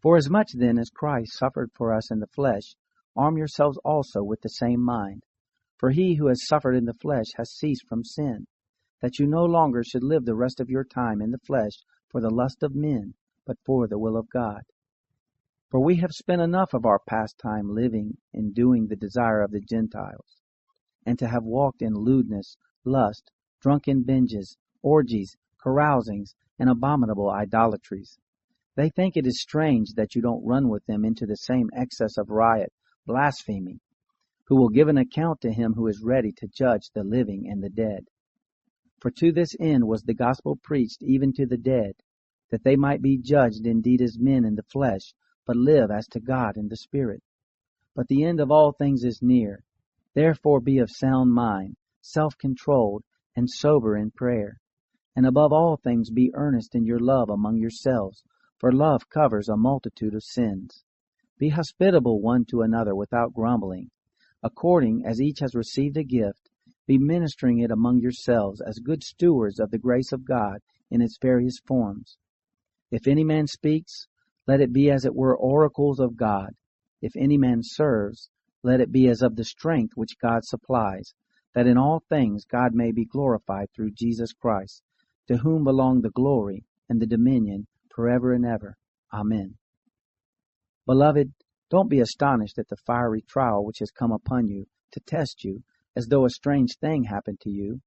Forasmuch then as Christ suffered for us in the flesh, arm yourselves also with the same mind. For he who has suffered in the flesh has ceased from sin, that you no longer should live the rest of your time in the flesh for the lust of men, but for the will of God. For we have spent enough of our past time living in doing the desire of the Gentiles, and to have walked in lewdness, lust, drunken binges, orgies, carousings, and abominable idolatries. They think it is strange that you don't run with them into the same excess of riot, blaspheming, who will give an account to him who is ready to judge the living and the dead. For to this end was the gospel preached even to the dead, that they might be judged indeed as men in the flesh, but live as to God in the Spirit. But the end of all things is near. Therefore be of sound mind, self-controlled, and sober in prayer. And above all things be earnest in your love among yourselves, for love covers a multitude of sins. Be hospitable one to another without grumbling. According as each has received a gift, be ministering it among yourselves as good stewards of the grace of God in its various forms. If any man speaks, let it be as it were oracles of God. If any man serves, let it be as of the strength which God supplies, that in all things God may be glorified through Jesus Christ, to whom belong the glory and the dominion forever and ever. Amen. Beloved, don't be astonished at the fiery trial which has come upon you to test you, as though a strange thing happened to you.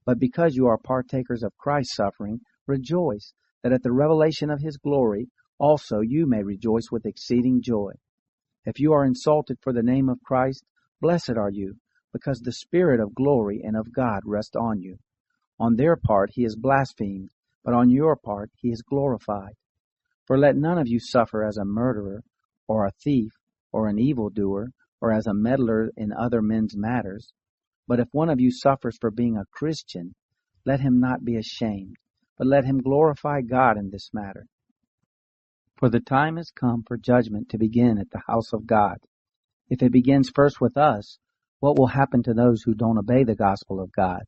But because you are partakers of Christ's suffering, rejoice, that at the revelation of his glory also you may rejoice with exceeding joy. If you are insulted for the name of Christ, blessed are you, because the Spirit of glory and of God rests on you. On their part he is blasphemed, but on your part he is glorified. For let none of you suffer as a murderer, or a thief, or an evildoer, or as a meddler in other men's matters. But if one of you suffers for being a Christian, let him not be ashamed, but let him glorify God in this matter. For the time has come for judgment to begin at the house of God. If it begins first with us, what will happen to those who don't obey the gospel of God?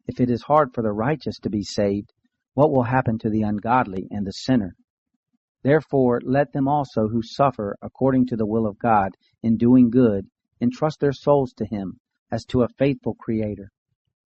If it is hard for the righteous to be saved, what will happen to the ungodly and the sinner? Therefore, let them also who suffer according to the will of God in doing good entrust their souls to him as to a faithful Creator.